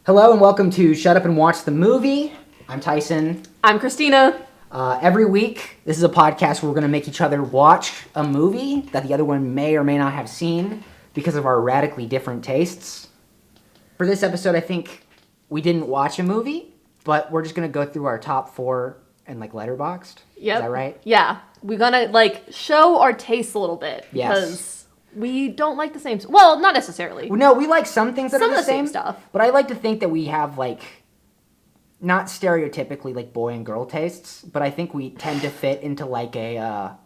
Hello and welcome to Shut Up and Watch the Movie. I'm Tyson. I'm Christina. Every week, this is a podcast where we're going to make each other watch a movie that the other one may or may not have seen because of our radically different tastes. For this episode, I think we didn't watch a movie, but we're just going to go through our top 4 and letterboxd. Yep. Is that right? Yeah. We're gonna show our taste a little bit. Yes. Because we don't like the same... Well, not necessarily. No, we like some things that Some are the of the same same stuff. But I like to think that we have not stereotypically boy and girl tastes, but I think we tend to fit into I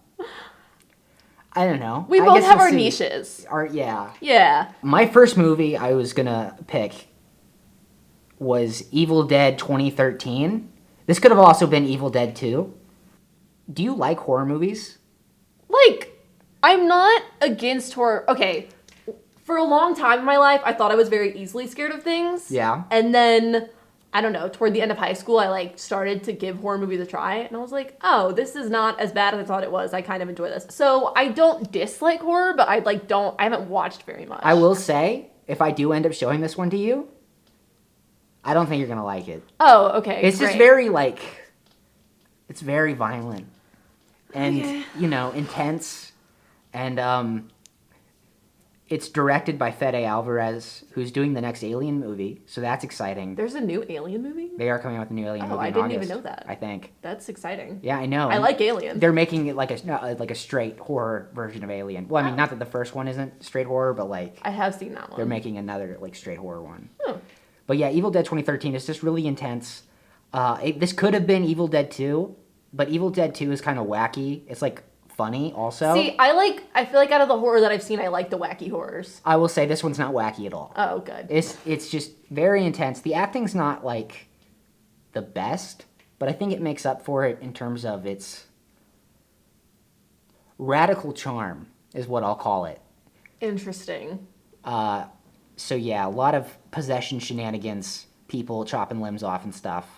don't know. We both have our niches. Yeah. Yeah. My first movie I was gonna pick was Evil Dead 2013. This could have also been Evil Dead 2. Do you like horror movies? I'm not against horror. Okay. For a long time in my life, I thought I was very easily scared of things. Yeah. And then, I don't know, toward the end of high school, I started to give horror movies a try. And I was like, oh, this is not as bad as I thought it was. I kind of enjoy this. So I don't dislike horror, but I haven't watched very much. I will say, if I do end up showing this one to you, I don't think you're gonna like it. Oh, okay. It's just very it's very violent and Okay. Intense, and it's directed by Fede Alvarez, who's doing the next Alien movie, so that's exciting. There's a new Alien movie? They are coming out with a new Alien movie. I in didn't August, even know that. I think. That's exciting. Yeah, I know. I like Alien. They're making it like a straight horror version of Alien. Well, I mean, not that the first one isn't straight horror, but I have seen that one. they're making another straight horror one. Oh. But yeah, Evil Dead 2013 is just really intense. This could have been Evil Dead 2, but Evil Dead 2 is kind of wacky. It's funny also. See, I feel like out of the horror that I've seen, I like the wacky horrors. I will say this one's not wacky at all. Oh, good. It's just very intense. The acting's not the best, but I think it makes up for it in terms of its radical charm is what I'll call it. Interesting. So yeah, a lot of possession shenanigans, people chopping limbs off and stuff.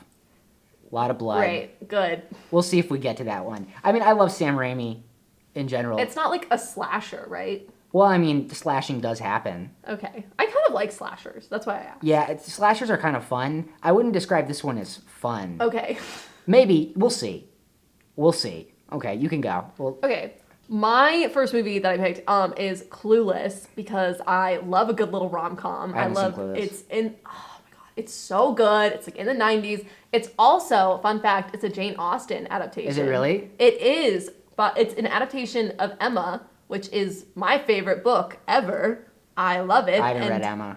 A lot of blood. Great. Good. We'll see if we get to that one. I mean, I love Sam Raimi in general. It's not a slasher, right? Well, I mean, the slashing does happen. Okay. I kind of like slashers. That's why I asked. Yeah, slashers are kind of fun. I wouldn't describe this one as fun. Okay. Maybe. We'll see. Okay, you can go. Okay. My first movie that I picked is Clueless because I love a good little rom-com. I haven't seen Clueless. Oh my god, it's so good. It's in the 90s. It's also, fun fact, it's a Jane Austen adaptation. Is it really? It is, but it's an adaptation of Emma, which is my favorite book ever. I love it. I haven't read Emma.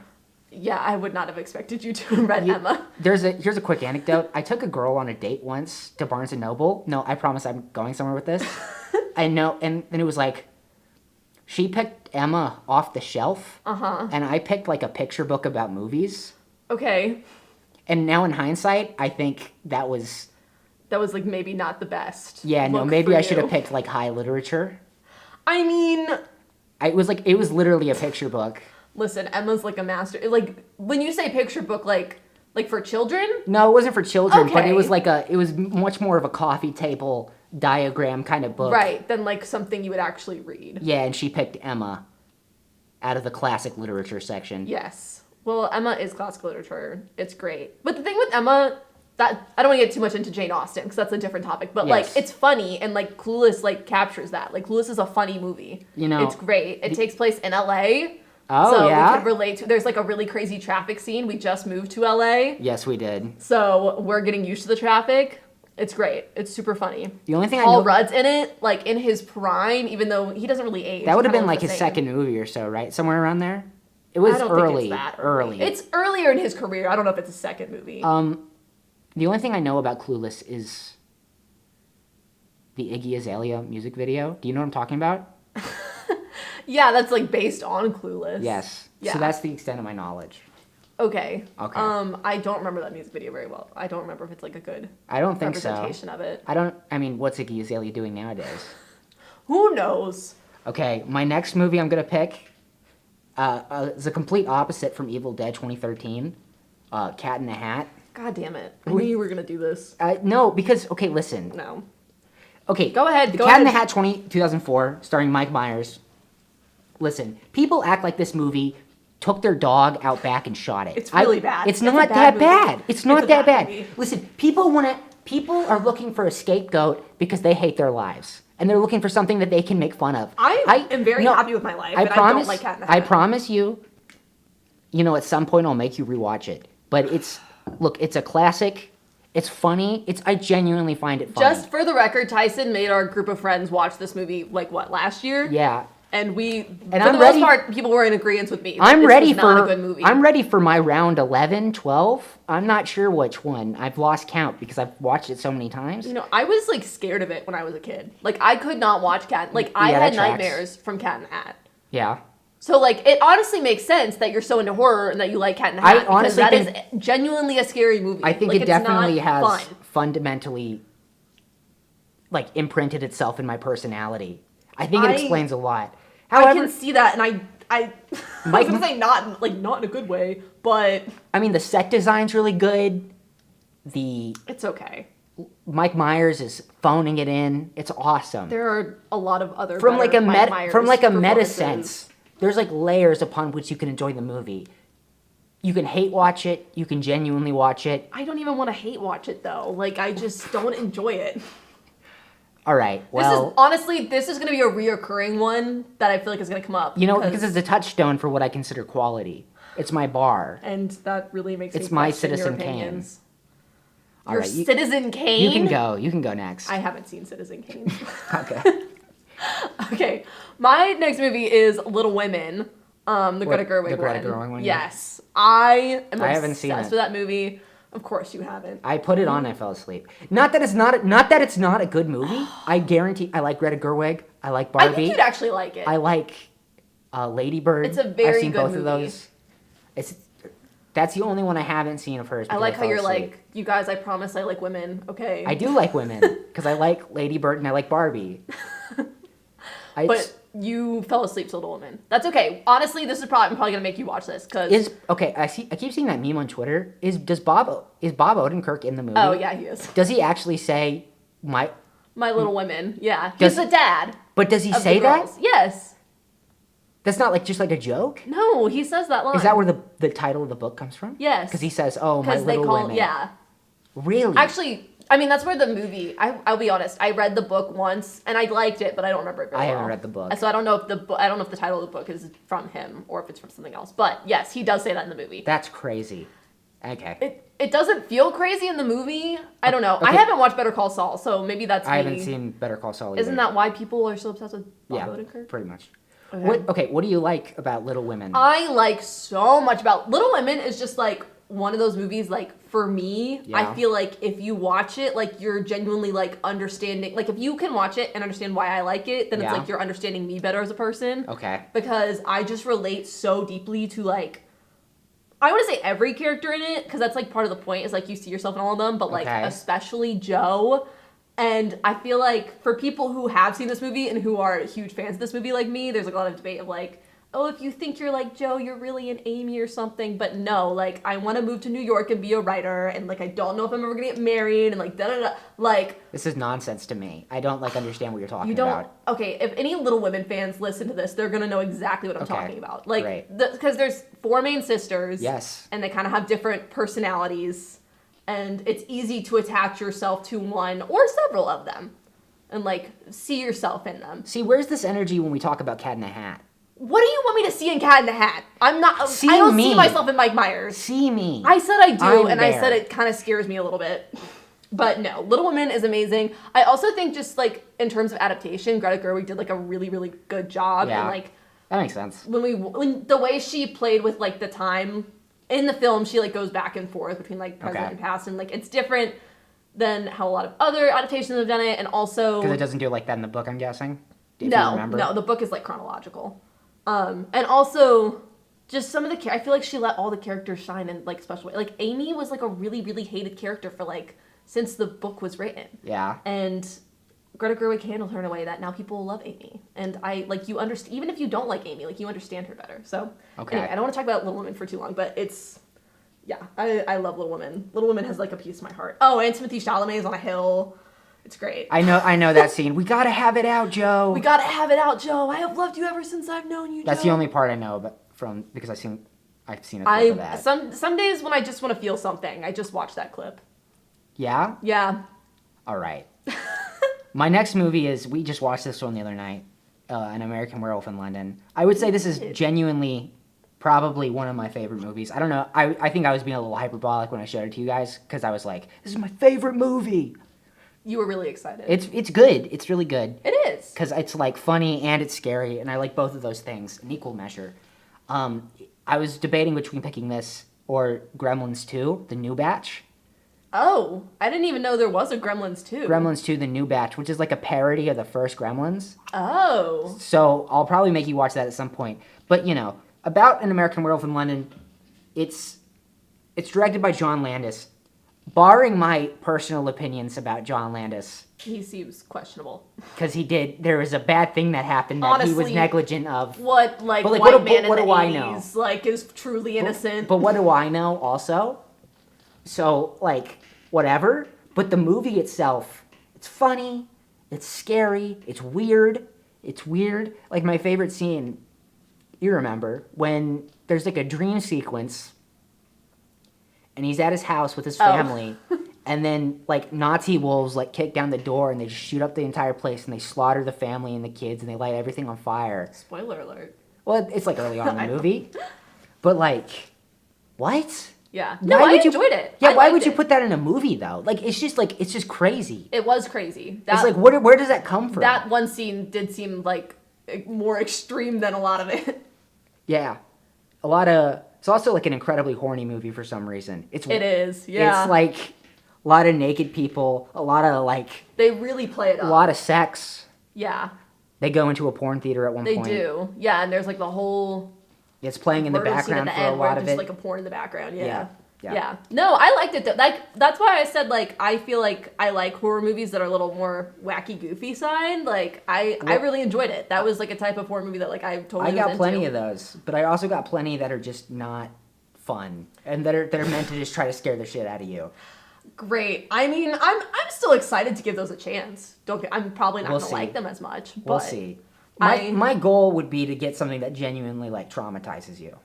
Yeah, I would not have expected you to have read Emma. Here's a quick anecdote. I took a girl on a date once to Barnes & Noble. No, I promise I'm going somewhere with this. I know, and it was she picked Emma off the shelf. Uh-huh. And I picked a picture book about movies. Okay. And now in hindsight, I think that was maybe not the best. Yeah, no, maybe I should have picked high literature. I mean, it was literally a picture book. Listen, Emma's a master. When you say picture book, like for children? No, it wasn't for children, Okay. but it was it was much more of a coffee table diagram kind of book. Right, than something you would actually read. Yeah, and she picked Emma out of the classic literature section. Yes. Well, Emma is classic literature. It's great. But the thing with Emma, that I don't want to get too much into Jane Austen because that's a different topic. But Yes. it's funny and Clueless captures that. Clueless is a funny movie. It's great. It takes place in LA. Oh, so yeah? we could relate to. There's a really crazy traffic scene. We just moved to LA. Yes, we did. So we're getting used to the traffic. It's great. It's super funny. The only thing Paul Rudd's in it, in his prime, even though he doesn't really age. That would have been Kinda his the same. second movie or so, right? Somewhere around there. It was I don't early. think it's that early. It's earlier in his career. I don't know if it's a second movie. The only thing I know about Clueless is the Iggy Azalea music video. Do you know what I'm talking about? Yeah, that's based on Clueless. Yes. Yeah. So that's the extent of my knowledge. Okay. Okay. I don't remember that music video very well. I don't remember if it's a good I don't think so. representation of it. What's Iggy Azalea doing nowadays? Who knows? Okay, my next movie I'm gonna pick is a complete opposite from Evil Dead 2013. Cat in the Hat. God damn it. I knew you were going to do this. No, because, okay, listen. No. Okay. Go ahead. The Cat in the Hat 2004, starring Mike Myers. Listen, people act like this movie took their dog out back and shot it. It's really bad. It's not that bad. It's not that bad. Movie. Listen, people are looking for a scapegoat because they hate their lives. And they're looking for something that they can make fun of. I am very happy with my life, and I don't like Cat in the Hat. I promise you, at some point I'll make you rewatch it. But it's a classic. It's funny. I genuinely find it funny. Just for the record, Tyson made our group of friends watch this movie, last year? Yeah. And most part, people were in agreement with me. I'm ready not a good movie. I'm ready for my round 11, 12. I'm not sure which one. I've lost count because I've watched it so many times. I was scared of it when I was a kid. I could not watch Cat. I had nightmares from Cat in the Hat. Yeah. So it honestly makes sense that you're so into horror and that you like Cat in the Hat. Because that is genuinely a scary movie. I think it definitely has fundamentally imprinted itself in my personality. I think it explains a lot. However, I can see that, and I was gonna say not in a good way, but I mean the set design's really good. It's okay. Mike Myers is phoning it in. It's awesome. There are a lot of other from a meta sense. There's layers upon which you can enjoy the movie. You can hate watch it. You can genuinely watch it. I don't even want to hate watch it though. I just don't enjoy it. All right. Well, this is going to be a reoccurring one that I feel like is going to come up. Because it's a touchstone for what I consider quality. It's my bar. And that really makes me It's my question Citizen your opinions. Kane. Your Citizen Kane? You can go next. I haven't seen Citizen Kane. Okay. Okay. My next movie is Little Women. The Greta Gerwig one. The Greta Gerwig one? Yes. I haven't seen it. obsessed with that movie. Of course you haven't. I put it on and I fell asleep. Not that it's not a good movie. I guarantee I like Greta Gerwig. I like Barbie. I think you'd actually like it. I like Lady Bird. It's a very I've seen good both movie. of those. That's the only one I haven't seen of hers. I like how you're asleep. you guys, I promise I like women, okay? I do like women because I like Lady Bird and I like Barbie. But you fell asleep to Little Women. That's okay. Honestly, I'm probably gonna make you watch this because I keep seeing that meme on Twitter. Is Bob Odenkirk in the movie? Oh yeah, he is. Does he actually say my Little Women? Yeah, he's the dad. But does he say that? Yes. That's not just a joke. No, he says that line. Is that where the title of the book comes from? Yes. Because he says, "Oh, my Little Women." Yeah. Really? Actually, that's where the movie. I'll be honest. I read the book once and I liked it, but I don't remember it very well. I haven't read the book, so I don't know if the title of the book is from him or if it's from something else. But yes, he does say that in the movie. That's crazy. Okay. It doesn't feel crazy in the movie. I don't know. Okay. I haven't watched Better Call Saul, so maybe that's me. I haven't seen Better Call Saul either. Isn't that why people are so obsessed with Bob Odenkirk? Pretty much. Okay. What do you like about Little Women? I like so much about Little Women is just one of those movies for me. Yeah. I feel like if you watch it, you're genuinely understanding. If you can watch it and understand why I like it, then it's you're understanding me better as a person. Okay. Because I just relate so deeply to I want to say every character in it because that's part of the point is you see yourself in all of them, but especially Joe. And I feel for people who have seen this movie and who are huge fans of this movie like me, there's a lot of debate of oh, if you think you're like Joe, you're really an Amy or something. But no, I want to move to New York and be a writer, and I don't know if I'm ever gonna get married, and da da da. This is nonsense to me. I don't understand what you're talking about. Okay, if any Little Women fans listen to this, they're gonna know exactly what I'm talking about. Great. Because there's 4 main sisters. Yes. And they kind of have different personalities, and it's easy to attach yourself to one or several of them, and see yourself in them. See, where's this energy when we talk about Cat in the Hat? What do you want me to see in Cat in the Hat? I don't see myself in Mike Myers. See me. I said I do, I said it kind of scares me a little bit. But no, Little Women is amazing. I also think just in terms of adaptation, Greta Gerwig did a really, really good job. Yeah, and that makes sense. When the way she played with the time in the film, she goes back and forth between present and past, and it's different than how a lot of other adaptations have done it, and also because it doesnesn't do that in the book, I'm guessing. No, the book is chronological. And also, just some of I feel she let all the characters shine in special way. Amy was a really, really hated character for since the book was written. Yeah. And Greta Gerwig handled her in a way that now people love Amy. And you understand, even if you don't like Amy, you understand her better. So, anyway, I don't want to talk about Little Women for too long, but I love Little Women. Little Women has a piece of my heart. Oh, and Timothée Chalamet is on a hill. It's great. I know that scene. We gotta have it out, Joe. We gotta have it out, Joe. I have loved you ever since I've known you, Joe. That's the only part I know, because I've I've seen a clip of that. Some days when I just want to feel something, I just watch that clip. Yeah? Yeah. All right. My next movie is, we just watched this one the other night, An American Werewolf in London. I would say this is genuinely probably one of my favorite movies. I don't know. I think I was being a little hyperbolic when I showed it to you guys because I was like, this is my favorite movie. You were really excited. It's good. It's really good. It is. Because it's like funny and it's scary, and I like both of those things in equal measure. I was debating between picking this or Gremlins 2, the new batch. Oh, I didn't even know there was a Gremlins 2. Gremlins 2, the new batch, which is like a parody of the first Gremlins. Oh. So I'll probably make you watch that at some point. But, you know, about An American Werewolf in London, it's directed by John Landis. Barring my personal opinions about John Landis. He seems questionable. Because there was a bad thing that happened that Honestly, he was negligent of. What, like, but, white man in the do 80s, I know? like, is truly innocent. But what do I know also? So, like, whatever. But the movie itself, it's funny, it's scary, it's weird. Like, my favorite scene, you remember, when there's, like, a dream sequence, and he's at his house with his family, and then, like, Nazi wolves, like, kick down the door, and they just shoot up the entire place, and they slaughter the family and the kids, and they light everything on fire. Spoiler alert. Well, it's, like, early on in the movie. But, like, what? Yeah. No, I enjoyed it. Yeah, why would you put that in a movie, though? Like, it's just crazy. It was crazy. It's like, where does that come from? That one scene did seem, like, more extreme than a lot of it. Yeah. It's also, like, an incredibly horny movie for some reason. It is, yeah. It's, like, a lot of naked people, a lot of, like... They really play it up. A lot of sex. Yeah. They go into a porn theater at one point. They do. Yeah, and there's, like, the whole... It's playing in the background for a lot of it. Just, like, a porn in the background, yeah. Yeah. No, I liked it. Like, that's why I said, like, I feel like I like horror movies that are a little more wacky, goofy side. Like, I really enjoyed it. That was, like, a type of horror movie that, like, I totally was into. Plenty of those, but I also got plenty that are just not fun and that are meant to just try to scare the shit out of you. Great. I mean, I'm still excited to give those a chance. I'm probably not going to like them as much. But we'll see. My goal would be to get something that genuinely, like, traumatizes you.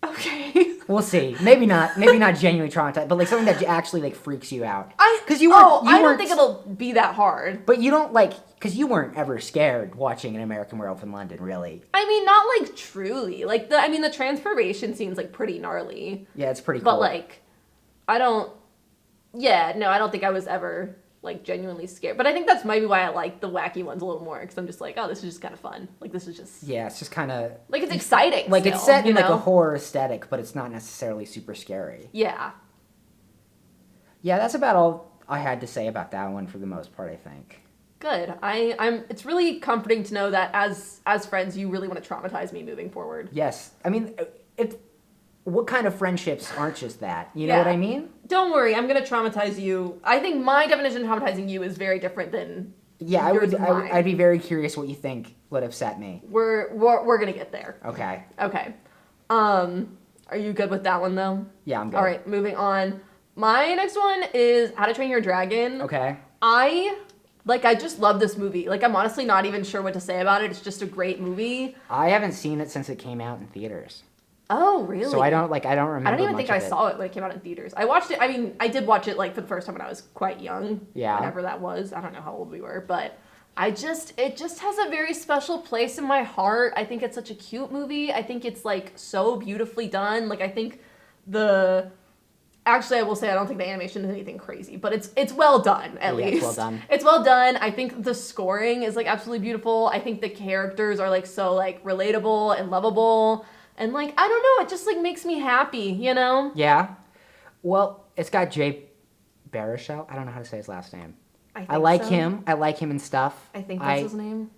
Okay. We'll see. Maybe not genuinely traumatized, but like something that actually like freaks you out. I don't think it'll be that hard. But you don't because you weren't ever scared watching An American Werewolf in London, really. I mean, not like truly. Like the transformation seems like pretty gnarly. Yeah, it's pretty cool. But like, I don't think I was ever like genuinely scared. But I think that's maybe why I like the wacky ones a little more, because I'm just like, oh, this is just kind of fun. Like, this is just... Yeah, it's just kind of... Like, it's exciting Like, still, it's set in, like, a horror aesthetic, but it's not necessarily super scary. Yeah. Yeah, that's about all I had to say about that one for the most part, I think. Good. It's really comforting to know that as friends, you really want to traumatize me moving forward. Yes. I mean, what kind of friendships aren't just that? You know what I mean? Don't worry, I'm going to traumatize you. I think my definition of traumatizing you is very different than yours and mine. I'd be very curious what you think would upset me. We're going to get there. Okay. Okay. Are you good with that one, though? Yeah, I'm good. All right, moving on. My next one is How to Train Your Dragon. Okay. I just love this movie. Like, I'm honestly not even sure what to say about it. It's just a great movie. I haven't seen it since it came out in theaters. Oh, really? So I don't remember. I don't even think I saw it when it came out in theaters. I watched it. I mean, I did watch it like for the first time when I was quite young. Yeah. Whenever that was. I don't know how old we were, but it just has a very special place in my heart. I think it's such a cute movie. I think it's like so beautifully done. Like, I think actually, I will say I don't think the animation is anything crazy, but it's well done at least. It's well done. It's well done. I think the scoring is like absolutely beautiful. I think the characters are like so like relatable and lovable. And, like, I don't know, it just, like, makes me happy, you know? Yeah. Well, it's got Jay Baruchel. I don't know how to say his last name. I like him. I like him and stuff. I think that's his name.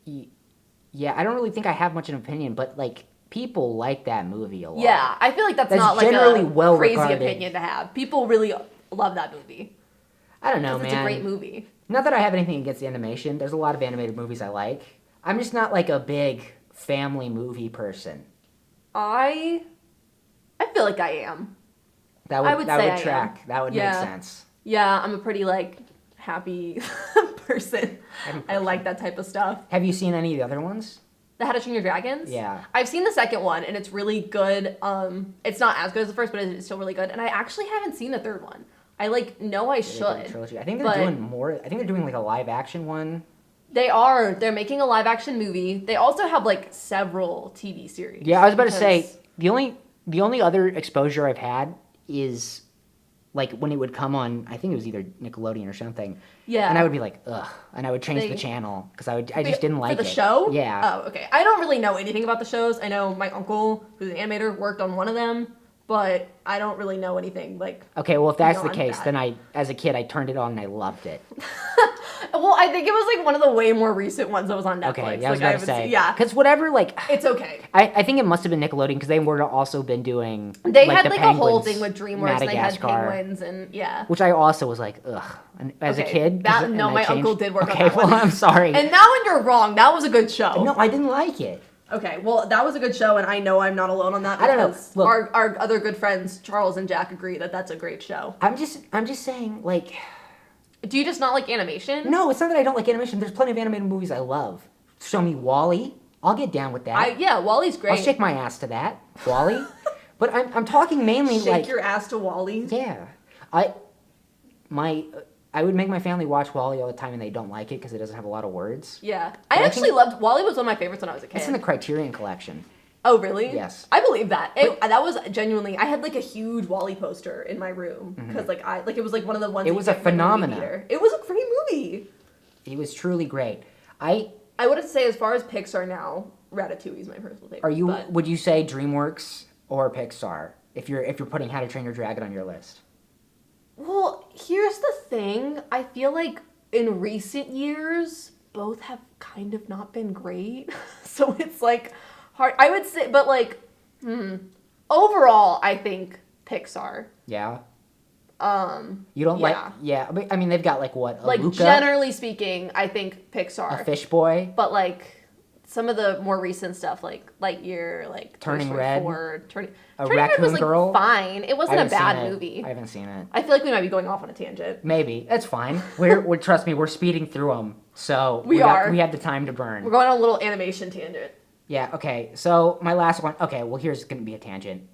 Yeah, I don't really think I have much of an opinion, but, like, people like that movie a lot. Yeah, I feel like that's not, like, generally a crazy opinion to have. People really love that movie. I don't know, man. It's a great movie. Not that I have anything against the animation. There's a lot of animated movies I like. I'm just not, like, a big family movie person. I feel like I am. That would track. That would make sense. Yeah, I'm a pretty like happy person. I like that type of stuff. Have you seen any of the other ones? The How to Train Your Dragons? Yeah. I've seen the second one, and it's really good. It's not as good as the first, but it's still really good. And I actually haven't seen the third one. I, know I should. Trilogy. I think they're doing more. I think they're doing, like, a live-action one. They are. They're making a live-action movie. They also have, several TV series. Yeah, I was about to say, the only other exposure I've had is... like, when it would come on, I think it was either Nickelodeon or something. Yeah. And I would be like, ugh. And I would change the channel because I just didn't like it. For the show? Yeah. Oh, okay. I don't really know anything about the shows. I know my uncle, who's an animator, worked on one of them, but I don't really know anything, Okay, well, if that's the beyond case, that. then as a kid, I turned it on and I loved it. Well, I think it was, one of the way more recent ones that was on Netflix. Okay, yeah, I was about to say. Yeah. Because whatever, It's okay. I think it must have been Nickelodeon because they would have also been doing... They had, the a whole Penguins, thing with DreamWorks, and they had Madagascar, penguins, and yeah. which I also was like, ugh. And as a kid... My uncle did work on that Okay, well, one. I'm sorry. And now when you're wrong, that was a good show. No, I didn't like it. Okay, well, that was a good show, and I know I'm not alone on that I don't know. because Look, our other good friends, Charles and Jack, agree that that's a great show. I'm just saying, Do you just not like animation? No, it's not that I don't like animation. There's plenty of animated movies I love. Show me WALL-E. I'll get down with that. Yeah, WALL-E's great. I'll shake my ass to that. WALL-E. But I'm talking mainly Shake your ass to WALL-E? Yeah. I would make my family watch WALL-E all the time and they don't like it because it doesn't have a lot of words. Yeah. I actually loved... WALL-E was one of my favorites when I was a kid. It's in the Criterion Collection. Oh, really? Yes. I believe that. That was genuinely... I had, a huge WALL-E poster in my room because, it was, one of the ones... It was a phenomenon. It was a great movie. It was truly great. I would have to say, as far as Pixar now, Ratatouille is my personal favorite. Would you say DreamWorks or Pixar if you're putting How to Train Your Dragon on your list? Well, here's the thing. I feel like in recent years, both have kind of not been great. So it's hard. I would say, but overall, I think Pixar. Yeah. You don't like? Yeah. I mean, they've got what? Luca? Generally speaking, I think Pixar. A Fish Boy. But some of the more recent stuff, Lightyear, Turning Toy Story Red. 4, Turning Raccoon Red was Girl. Fine. It wasn't a bad movie. I haven't seen it. I feel like we might be going off on a tangent. Maybe that's fine. We're trust me, we're speeding through them, so we have the time to burn. We're going on a little animation tangent. Yeah. Okay. So my last one. Okay. Well, here's gonna be a tangent.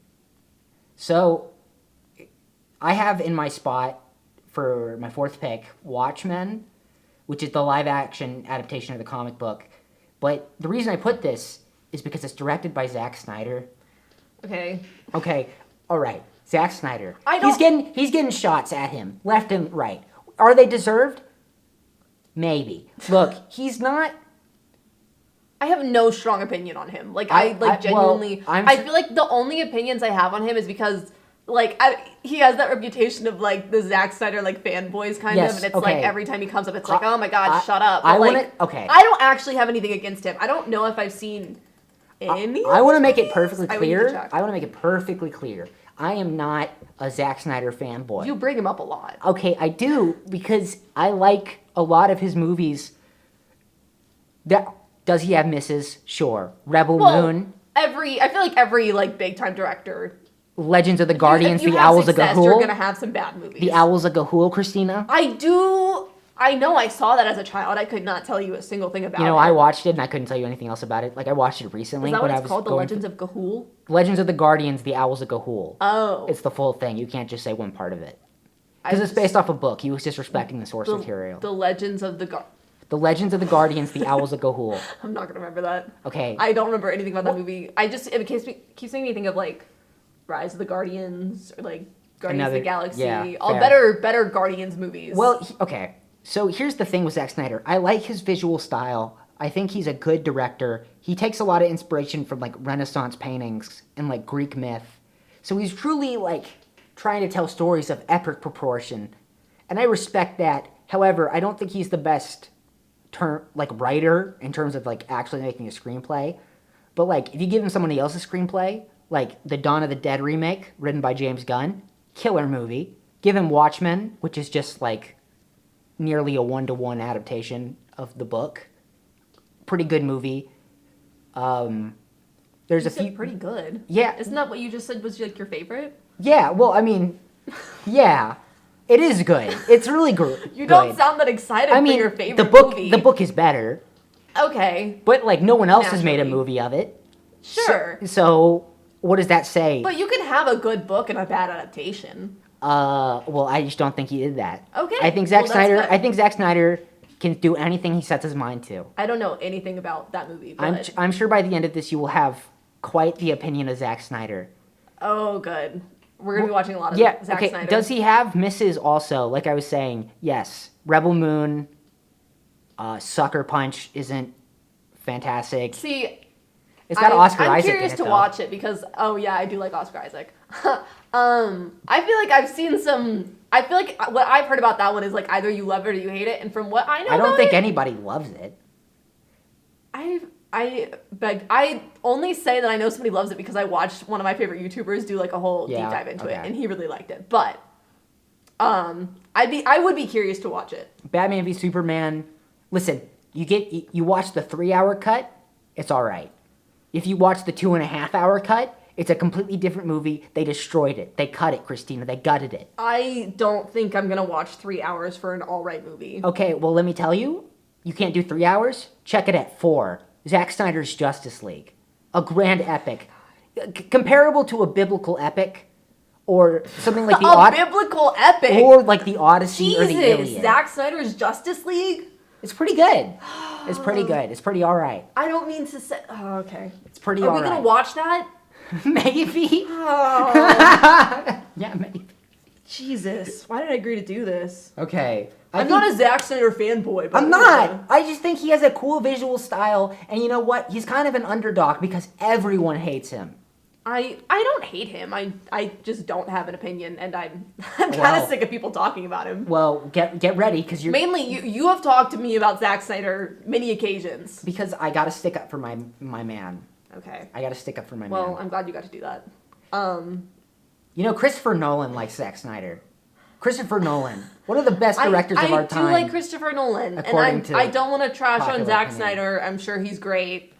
So I have in my spot for my fourth pick Watchmen, which is the live-action adaptation of the comic book. But the reason I put this is because it's directed by Zack Snyder. Okay. Okay. All right. Zack Snyder. I don't... He's getting shots at him left and right. Are they deserved? Maybe. Look, he's not. I have no strong opinion on him. Genuinely. Well, I feel like the only opinions I have on him is because he has that reputation of the Zack Snyder fanboys kind of, and it's every time he comes up, it's oh my god, shut up. But, I don't actually have anything against him. I don't know if I've seen any. I want to make it perfectly clear. I want to make it perfectly clear. I am not a Zack Snyder fanboy. You bring him up a lot. Okay, I do because I like a lot of his movies. Does he have misses? Sure. Rebel Moon. I feel like every big time director. Legends of the Guardians, if you the have Owls of success, Ga'Hoole. You're gonna have some bad movies. The Owls of Ga'Hoole, Christina. I know I saw that as a child. I could not tell you a single thing about it. I watched it and I couldn't tell you anything else about it. I watched it recently. Is that what it's called? The Legends of Ga'Hoole? Legends of the Guardians, the Owls of Ga'Hoole. Oh. It's the full thing. You can't just say one part of it. Because it's based off a book. He was disrespecting the source material. The Legends of the The Legends of the Guardians, the Owls of Ga'Hoole. I'm not going to remember that. Okay. I don't remember anything about that movie. It keeps making me think of Rise of the Guardians or Guardians of the Galaxy. Yeah, all better Guardians movies. Well, okay. So here's the thing with Zack Snyder. I like his visual style. I think he's a good director. He takes a lot of inspiration from Renaissance paintings and Greek myth. So he's truly trying to tell stories of epic proportion. And I respect that. However, I don't think he's the best writer in terms of actually making a screenplay. But if you give him somebody else's screenplay, the Dawn of the Dead remake written by James Gunn, killer movie. Give him Watchmen, which is just nearly a 1-to-1 adaptation of the book. Pretty good movie. There's you a few pretty good. Yeah. Isn't that what you just said was your favorite? Yeah, well, I mean, yeah. It is good. It's really good. You don't sound that excited for your favorite movie. The book is better. Okay. But, like, no one else has made a Naturally. movie of it. Sure. So what does that say? But you can have a good book and a bad adaptation. Well, I just don't think he did that. Okay. I think Zack Well, that's Snyder. good. I think Zack Snyder can do anything he sets his mind to. I don't know anything about that movie, but... I'm sure by the end of this you will have quite the opinion of Zack Snyder. Oh, good. We're going to be watching a lot of Zack okay. Snyder. Does he have misses also? Like I was saying, yes. Rebel Moon, Sucker Punch isn't fantastic. See... It's got Oscar I'm Isaac curious in it, to though. watch it because, oh yeah, I do like Oscar Isaac. I feel like I've seen some... I feel like what I've heard about that one is like either you love it or you hate it, and from what I know I don't about think it, anybody loves it. I only say that I know somebody loves it because I watched one of my favorite YouTubers do like a whole deep dive into it, and he really liked it. But I would be curious to watch it. Batman v Superman. Listen, you watch the 3-hour cut, it's all right. If you watch the 2.5-hour cut, it's a completely different movie. They destroyed it. They cut it, Christina. They gutted it. I don't think I'm gonna watch 3 hours for an all right movie. Okay, well, let me tell you, you can't do 3 hours. Check it at 4. Zack Snyder's Justice League, a grand epic, comparable to a biblical epic, or something like the biblical epic, or like the Odyssey or the Jesus, Iliad. Zack Snyder's Justice League. It's pretty good. It's pretty good. It's pretty all right. I don't mean to say. Oh, okay. It's pretty Are all we right. gonna watch that? Maybe. Oh, Yeah, maybe. Jesus! Why did I agree to do this? Okay. I'm not a Zack Snyder fanboy. But I'm not. I just think he has a cool visual style, and you know what? He's kind of an underdog because everyone hates him. I don't hate him. I just don't have an opinion, and I'm kind Well- of sick of people talking about him. Well, get ready because you're Mainly, you have talked to me about Zack Snyder many occasions. because I got to stick up for my man. Okay. I got to stick up for my Well, man. I'm glad you got to do that. You know, Christopher Nolan likes Zack Snyder. Christopher Nolan, one of the best directors of our time. I do like Christopher Nolan, according and to I don't want to trash on popular Zack opinion. Snyder. I'm sure he's great.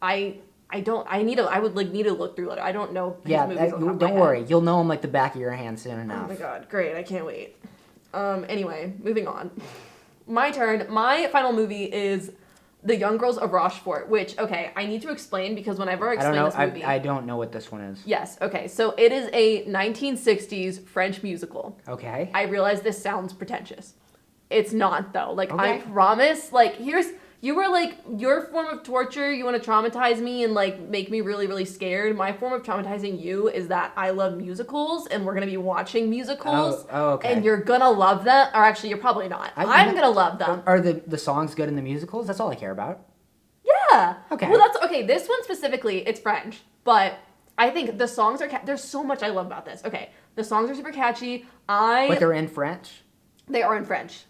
I would need to look through it. I don't know his Yeah, movies off the top of don't my worry. head. You'll know him like the back of your hand soon Oh enough. my god, great! I can't wait. Anyway, moving on. My turn. My final movie is The Young Girls of Rochefort, which, okay, I need to explain because whenever I I explain don't know. this movie... I don't know what this one is. Yes, okay, so it is a 1960s French musical. Okay. I realize this sounds pretentious. It's not, though. Like, I Okay. promise, like, you were like, your form of torture, you want to traumatize me and, like, make me really, really scared. My form of traumatizing you is that I love musicals, and we're going to be watching musicals. Oh, okay. And you're going to love them. Or actually, you're probably not. I'm going to love them. Are the songs good in the musicals? That's all I care about. Yeah. Okay. Well, okay. This one specifically, it's French, but I think the songs are. There's so much I love about this. Okay, the songs are super catchy. But they're in French. They are in French.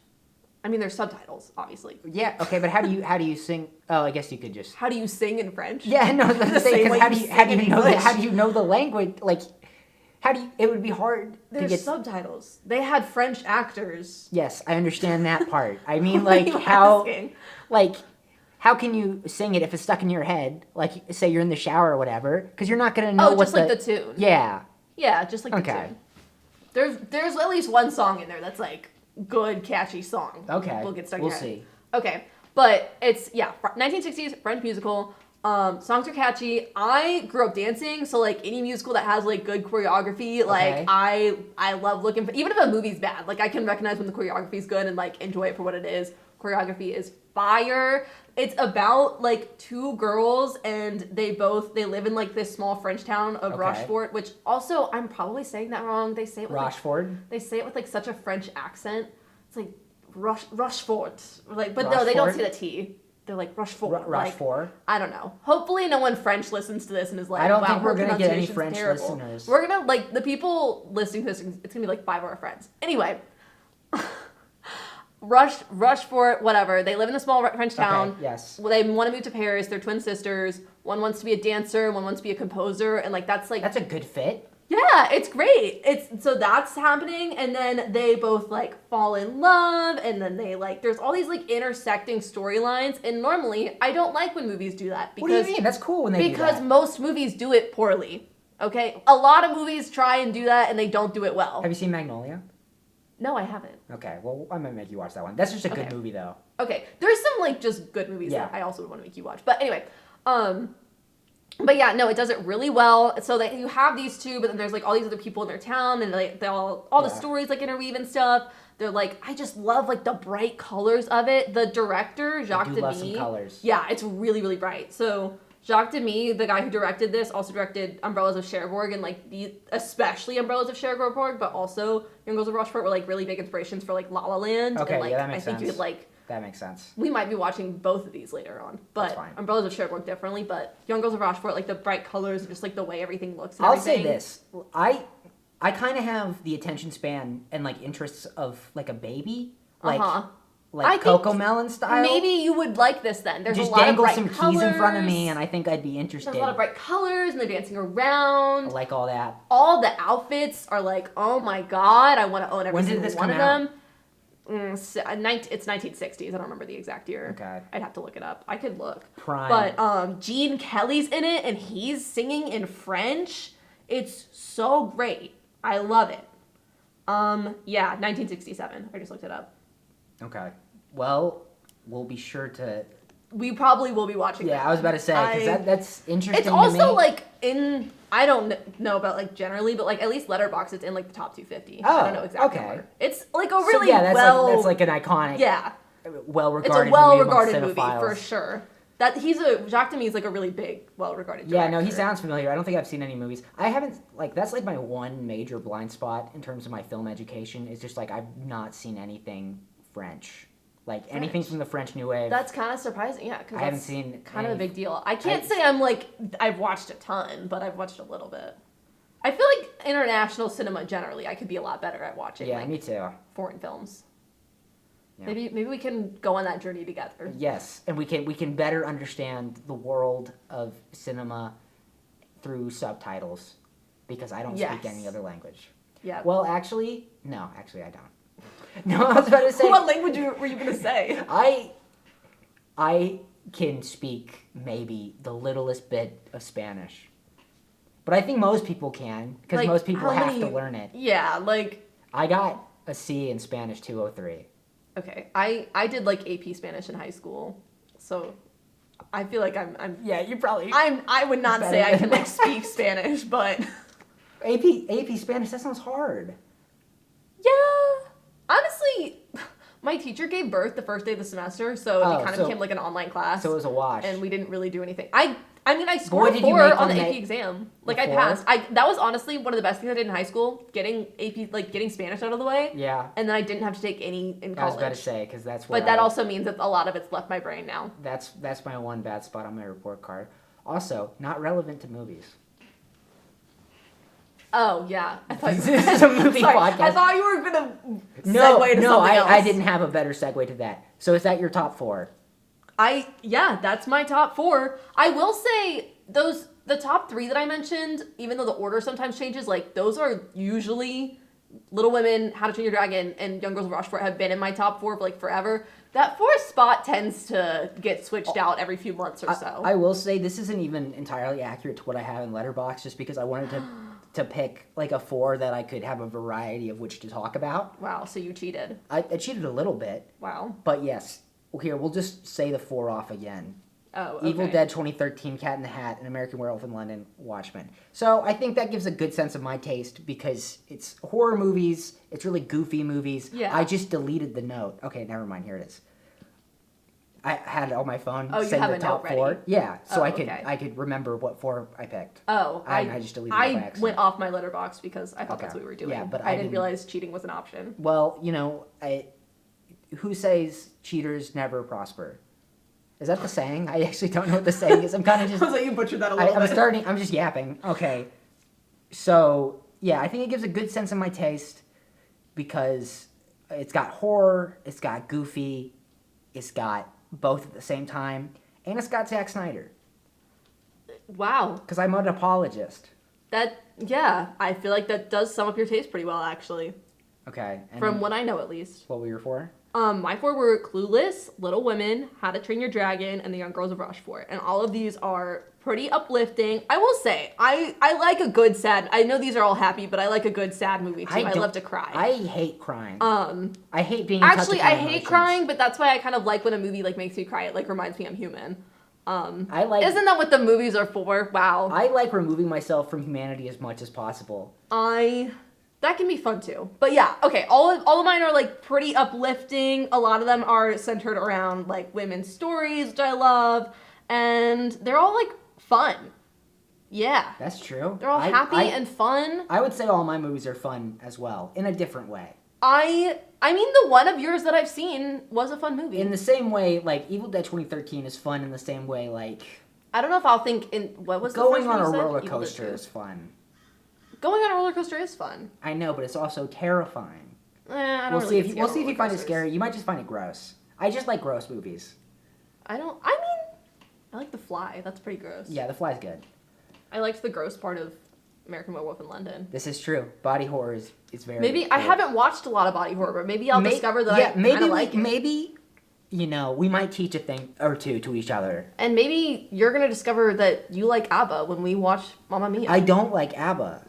I mean, there's subtitles, obviously. Yeah. Okay, but how do you sing? Oh, I guess you could just. How do you sing in French? Yeah, no, that's the The thing. same 'Cause way how you do you sing in know English. how do you know the language? Like, how do you? It would be hard to There's get. subtitles. They had French actors. Yes, I understand that part. I mean, What are like you how, asking? like, how can you sing it if it's stuck in your head? Like, say you're in the shower or whatever, because you're not gonna know Oh, what just like the tune. Yeah. Yeah, just like the Okay. tune. There's at least one song in there that's like good, catchy song. Okay. Will get stuck in We'll your head. see. Okay, but it's 1960s French musical. Songs are catchy. I grew up dancing, so like any musical that has like good choreography, like Okay. I love looking for. Even if a movie's bad, like I can recognize when the choreography is good and like enjoy it for what it is. Choreography is fire. It's about like two girls and they live in like this small French town of Okay. Rochefort, which also I'm probably saying that wrong. They say it with Rochefort. they say it with like such a French accent. It's like Rochefort. Like, but no, they don't Rochefort? say the T. They're like Rochefort. Rochefort. Like, I don't know. Hopefully, no one French listens to this and is like, I don't wow, think we're her gonna get any pronunciation's French terrible. listeners. We're gonna like the people listening to this. It's gonna be like 5 of our friends. Anyway, Rochefort, whatever. They live in a small French town. Okay, yes. Well, they want to move to Paris. They're twin sisters. One wants to be a dancer. One wants to be a composer. And like that's like That's a good fit. yeah, it's great. So that's happening, and then they both like fall in love, and then they like there's all these like intersecting storylines. And normally, I don't like when movies do that What do you because mean? That's cool when they do because that. most movies do it poorly. Okay, a lot of movies try and do that, and they don't do it well. Have you seen Magnolia? No, I haven't. Okay, well, I'm gonna make you watch that one. That's just a good movie, though. Okay, there's some like just good movies that I also would want to make you watch. But anyway, but yeah, no, it does it really well. So that you have these two, but then there's like all these other people in their town, and like they all the stories like interweave and stuff. They're like, I just love like the bright colors of it. The director, Jacques Demy. Love some colors. Yeah, it's really, really bright. So Jacques Demy, the guy who directed this, also directed Umbrellas of Cherbourg, and like especially Umbrellas of Cherbourg, but also Young Girls of Rochefort were like really big inspirations for like La La Land. Okay, and, like, yeah, that makes sense. I think you would like. That makes sense. We might be watching both of these later on, but Umbrellas of Cherbourg definitely. But Young Girls of Rochefort, like the bright colors, and just like the way everything looks. And I'll say this: I kind of have the attention span and like interests of like a baby, like Coco Melon style. Maybe you would like this then. There's just a lot dangle of bright some colors. keys in front of me, and I think I'd be interested. There's a lot of bright colors, and they're dancing around. I like all that. All the outfits are like, oh my god, I want to own every single one of them. It's 1960s. I don't remember the exact year. Okay. I'd have to look it up. I could look. Prime. But Gene Kelly's in it, and he's singing in French. It's so great. I love it. Yeah, 1967. I just looked it up. Okay. Well, we'll be sure to... We probably will be watching that. Yeah, I was about to say, because that's interesting It's also, to me. like, in... I don't know about, like, generally, but, like, at least letterboxd, it's in, like, the top 250. Oh, I don't know exactly okay. where. It's, like, a really that's like an iconic, well-regarded It's a well-regarded movie, cinephiles. for sure. Jacques Demy is, like, a really big, well-regarded director. Yeah, no, he sounds familiar. I don't think I've seen any movies. I haven't, like, that's, like, my one major blind spot in terms of my film education. Is just, like, I've not seen anything French. Like, anything from the French New Wave. That's kind of surprising, yeah, because I haven't seen kind of a big deal. I can't say I'm, like, I've watched a ton, but I've watched a little bit. I feel like international cinema, generally, I could be a lot better at watching, Yeah, me too. foreign films. Yeah. Maybe we can go on that journey together. Yes, and we can better understand the world of cinema through subtitles, because I don't speak any other language. Yeah. Well, actually, I don't. No, I was about to say. What language were you going to say? I can speak maybe the littlest bit of Spanish, but I think most people can, because most people have to learn it. Yeah, like... I got a C in Spanish 203. Okay, I did like AP Spanish in high school, so I feel like I'm Yeah, you probably. I would not say I can like speak Spanish, but AP Spanish, that sounds hard. yeah, honestly, my teacher gave birth the first day of the semester, so it kind of became like an online class. So it was a wash. And we didn't really do anything. I mean, I scored 4 on the AP exam. Like, I passed. That was honestly one of the best things I did in high school, getting Spanish out of the way. Yeah. And then I didn't have to take any in college. I was about to say, because that's where But that also means that a lot of it's left my brain now. That's my one bad spot on my report card. Also, not relevant to movies. Oh, yeah. I thought This is a movie podcast. I thought you were going to segue to something else. I didn't have a better segue to that. So is that your top 4? Yeah, that's my top 4. I will say the top 3 that I mentioned, even though the order sometimes changes, like those are usually Little Women, How to Train Your Dragon, and Young Girls of Rochefort have been in my top 4 for like forever. That 4th spot tends to get switched out every few months or so. I will say this isn't even entirely accurate to what I have in letterboxd, just because I wanted to pick like a 4 that I could have a variety of which to talk about. Wow, so you cheated. I cheated a little bit. Wow. But yes. Here, we'll just say the 4 off again. Oh, okay. Evil Dead 2013, Cat in the Hat, An American Werewolf in London, Watchmen. So I think that gives a good sense of my taste, because it's horror movies, it's really goofy movies. Yeah. I just deleted the note. Okay, never mind, here it is. I had it on my phone. Oh, you have the top a note 4. ready? Yeah, so I okay. could remember what 4 I picked. Oh, I just deleted it by accident. I went off my letterbox because I thought that's what we were doing. Yeah, but I didn't realize cheating was an option. Well, who says cheaters never prosper? Is that the saying? I actually don't know what the saying is. I'm kind of just... I was like, you butchered that a little bit. I'm just yapping. Okay. So, yeah, I think it gives a good sense of my taste, because it's got horror, it's got goofy, it's got both at the same time, and it's got Zack Snyder. Wow. Because I'm an apologist. Yeah, I feel like that does sum up your taste pretty well, actually. Okay. And from what I know, at least. What were your 4? My 4 were Clueless, Little Women, How to Train Your Dragon, and The Young Girls of Rochefort. And all of these are pretty uplifting. I will say, I like a good sad. I know these are all happy, but I like a good sad movie too. I love to cry. I hate crying. I hate being actually, I hate crying, but that's why I kind of like when a movie like makes me cry. It like reminds me I'm human. Isn't that what the movies are for? Wow. I like removing myself from humanity as much as possible. That can be fun too. But yeah, okay, all of mine are like pretty uplifting. A lot of them are centered around like women's stories, which I love, and they're all like fun. Yeah. That's true. They're all happy and fun. I would say all my movies are fun as well, in a different way. I mean, the one of yours that I've seen was a fun movie. In the same way, like, Evil Dead 2013 is fun in the same way, like... I don't know if I'll think in... What was the Going first on one a you said? roller Evil Dead coaster 2. is fun. Going on a roller coaster is fun. I know, but it's also terrifying. I don't We'll really see if you find it scary. You might just find it gross. I just like gross movies. I like The Fly. That's pretty gross. Yeah, The Fly's good. I liked the gross part of American Werewolf in London. This is true. Body horror is very... Maybe cool. I haven't watched a lot of body horror, but maybe I'll discover that I kind of like it. Maybe, you know, we might teach a thing or two to each other. And maybe you're going to discover that you like ABBA when we watch Mamma Mia. I don't like ABBA.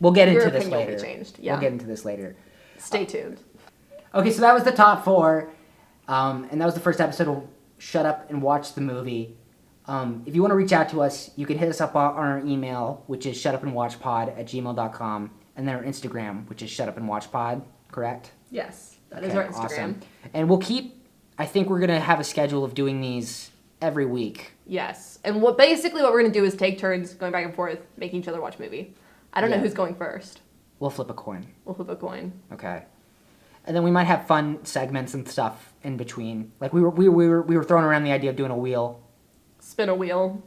We'll get into this later. Your opinion will be changed. Yeah. We'll get into this later. Stay tuned. Okay, so that was the top 4. And that was the first episode of Shut Up and Watch the Movie. If you want to reach out to us, you can hit us up on our email, which is shutupandwatchpod@gmail.com, and then our Instagram, which is shutupandwatchpod, correct? Yes, that is our Instagram. Awesome. And we'll I think we're going to have a schedule of doing these every week. Yes. And what we're going to do is take turns going back and forth, making each other watch a movie. I don't know who's going first. We'll flip a coin. Okay. And then we might have fun segments and stuff in between. Like we were throwing around the idea of doing a wheel. Spin a wheel.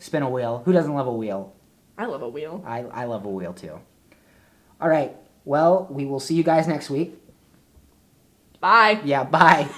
Who doesn't love a wheel? I love a wheel. I love a wheel too. All right. Well, we will see you guys next week. Bye. Yeah, bye.